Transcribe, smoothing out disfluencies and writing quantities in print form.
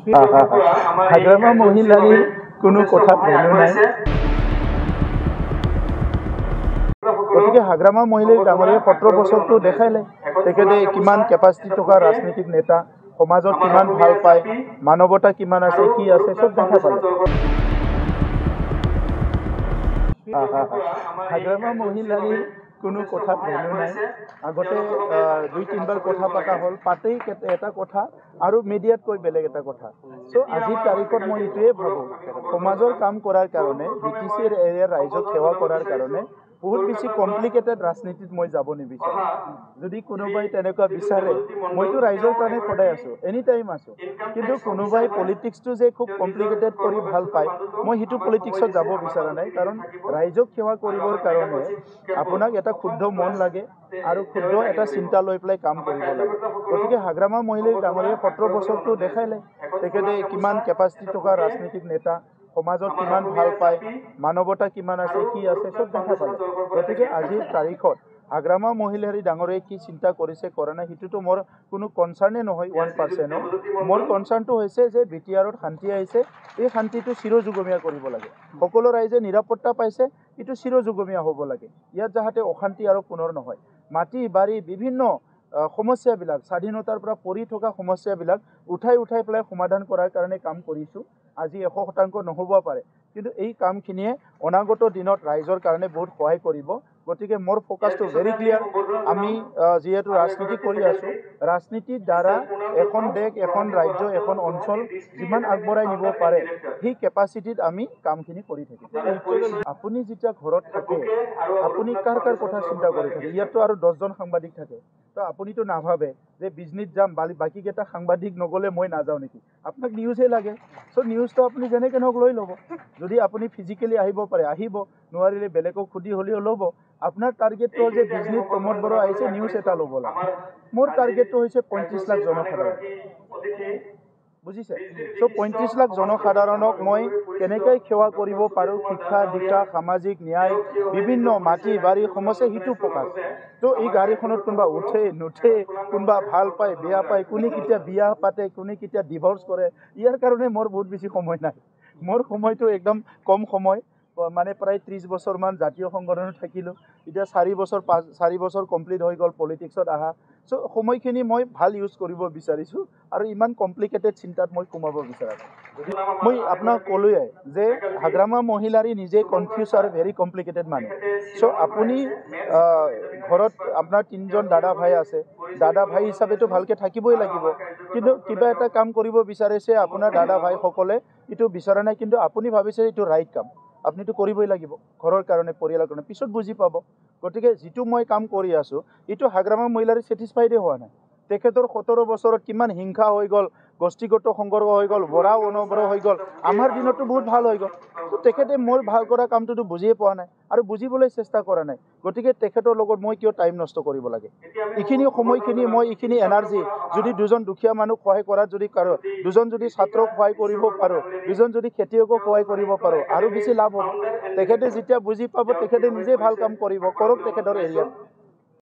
হাগ্ৰামা মহিলাৰ কোনো কথা ভেলু নাই। গতিকে হাগ্ৰামা মহিলাই ডাঙৰীয়া 17 বছৰটো দেখাইলে তেখেতে কিমান কেপাচিটি থকা ৰাজনৈতিক নেতা, সমাজত কিমান ভাল পায়, মানৱতা কিমান আছে, কি আছে সব দেখা পালে। হাগ্ৰামা মহিলাৰ কোনো কথা ভেলু নাই। আগতে 2-3 বাৰ কথা পতা হ'ল, পাতেই এটা কথা আৰু মিডিয়াত কৈ বেলেগ এটা কথা। চ' আজিৰ তাৰিখত মই এইটোৱে ভাবোঁ, সমাজৰ কাম কৰাৰ কাৰণে, BTCৰ এৰিয়াৰ ৰাইজক সেৱা কৰাৰ কাৰণে বহুত বেছি কমপ্লিকেটেড ৰাজনীতিত মই যাব নিবিচাৰোঁ। যদি কোনোবাই তেনেকুৱা বিচাৰে, মইতো ৰাইজৰ কাৰণে সদায় আছোঁ, এনি টাইম আছোঁ। কিন্তু কোনোবাই পলিটিক্সটো যে খুব কমপ্লিকেটেড কৰি ভাল পায়, মই সেইটো পলিটিক্সত যাব বিচৰা নাই। কাৰণ ৰাইজক সেৱা কৰিবৰ কাৰণে আপোনাক এটা শুদ্ধ মন লাগে আৰু শুদ্ধ এটা চিন্তা লৈ পেলাই কাম কৰিব লাগে। গতিকে হাগ্ৰামা মহিলাই ডাঙৰীয়া 17 বছৰটো দেখাইলে তেখেতে কিমান কেপাচিটি থকা ৰাজনৈতিক নেতা, সমাজত কিমান ভাল পায়, মানৱতা কিমান আছে, কি আছে সব দেখা পালে। গতিকে আজিৰ তাৰিখত হাগ্ৰামা মহিলাৰী ডাঙৰীয়াই কি চিন্তা কৰিছে কৰা নাই সেইটোতো মোৰ কোনো কনচাৰ্ণে নহয় 1%। মোৰ কনচাৰ্ণটো হৈছে যে BTRত শান্তি আহিছে, এই শান্তিটো চিৰযুগমীয়া কৰিব লাগে। সকলো ৰাইজে নিৰাপত্তা পাইছে, এইটো চিৰযুগমীয়া হ'ব লাগে। ইয়াত যাতে অশান্তি আৰু পুনৰ নহয়। মাটি বাৰী বিভিন্ন সমস্যাবিলাক, স্বাধীনতাৰ পৰা পৰি থকা সমস্যাবিলাক উঠাই পেলাই সমাধান কৰাৰ কাৰণে কাম কৰিছোঁ। আজি 100% নহ'ব পাৰে, কিন্তু এই কামখিনিয়ে অনাগত দিনত ৰাইজৰ কাৰণে বহুত সহায় কৰিব। গতিকে মোৰ ফ'কাছটো ভেৰি ক্লিয়াৰ। আমি যিহেতু ৰাজনীতি কৰি আছোঁ, ৰাজনীতিৰ দ্বাৰা এখন দেশ, এখন ৰাজ্য, এখন অঞ্চল যিমান আগবঢ়াই নিব পাৰে সেই কেপাচিটিত আমি কামখিনি কৰি থাকিম। আপুনি যেতিয়া ঘৰত থাকে, আপুনি কাৰ কথা চিন্তা কৰি থাকে? ইয়াততো আৰু 10জন সাংবাদিক থাকে। তো আপুনিতো নাভাবে যে বিজনেছ যাম, বাকীকেইটা সাংবাদিক নগ'লে মই নাযাওঁ নেকি? আপোনাক নিউজহে লাগে। চ' নিউজটো আপুনি যেনেকৈ নহওক লৈ ল'ব। যদি আপুনি ফিজিকেলি আহিব পাৰে আহিব, নোৱাৰিলে বেলেগক সুধি হ'লেও ল'ব। আপোনাৰ টাৰ্গেটটো হ'ল যে বিজনেছ প্ৰমোদ বড়ো আহিছে, নিউজ এটা ল'ব লাগে। মোৰ টাৰ্গেটটো হৈছে 35 লাখ জনসাধাৰণ, বুজিছে? চ' 35 লাখ জনসাধাৰণক মই কেনেকৈ সেৱা কৰিব পাৰোঁ, শিক্ষা, দীক্ষা, সামাজিক ন্যায়, বিভিন্ন মাটি বাৰী সমস্যা, সেইটো ফ'কাছ। তো এই গাড়ীখনত কোনোবা উঠে নুঠে, কোনোবা ভাল পায় বেয়া পায়, কোনে কেতিয়া বিয়া পাতে, কোনে কেতিয়া ডিভৰ্চ কৰে, ইয়াৰ কাৰণে মোৰ বহুত বেছি সময় নাই। মোৰ সময়টো একদম কম সময়, মানে প্ৰায় 30 বছৰমান জাতীয় সংগঠনত থাকিলোঁ। এতিয়া 4 বছৰ কমপ্লিট হৈ গ'ল পলিটিক্সত আহা। চ' সময়খিনি মই ভাল ইউজ কৰিব বিচাৰিছোঁ আৰু ইমান কমপ্লিকেটেড চিন্তাত মই সোমাব বিচৰা নাই। মই আপোনাক ক'লোৱে যে হাগ্ৰামা মহিলাৰী নিজে কনফিউজ আৰু ভেৰি কমপ্লিকেটেড মানুহ। চ' আপুনি ঘৰত আপোনাৰ 3জন দাদা ভাই আছে, দাদা ভাই হিচাপেতো ভালকৈ থাকিবই লাগিব। কিন্তু কিবা এটা কাম কৰিব বিচাৰিছে আপোনাৰ দাদা ভাইসকলে, এইটো বিচৰা নাই, কিন্তু আপুনি ভাবিছে এইটো ৰাইট কাম, আপুনিতো কৰিবই লাগিব ঘৰৰ কাৰণে, পৰিয়ালৰ কাৰণে, পিছত বুজি পাব। গতিকে যিটো মই কাম কৰি আছোঁ, এইটো হাগ্ৰামা মহিলাৰী ছেটিছফাইডে হোৱা নাই। তেখেতৰ 17 বছৰত কিমান হিংসা হৈ গ'ল, গোষ্ঠীগত সংঘৰ্ষ হৈ গ'ল, বৰা অনবৰ হৈ গ'ল। আমাৰ দিনতো বহুত ভাল হৈ গ'ল। তো তেখেতে মোৰ ভাল কৰা কামটোতো বুজিয়ে পোৱা নাই আৰু বুজিবলৈ চেষ্টা কৰা নাই। গতিকে তেখেতৰ লগত মই কিয় টাইম নষ্ট কৰিব লাগে? এইখিনি সময়খিনি মই এইখিনি এনাৰ্জি যদি 2জন দুখীয়া মানুহক সহায় কৰাত যদি 2জন যদি ছাত্ৰক সহায় কৰিব পাৰোঁ, 2জন যদি খেতিয়কক সহায় কৰিব পাৰোঁ, আৰু বেছি লাভ হ'ব। তেখেতে যেতিয়া বুজি পাব, তেখেতে নিজে ভাল কাম কৰিব, কৰক তেখেতৰ এৰিয়াত।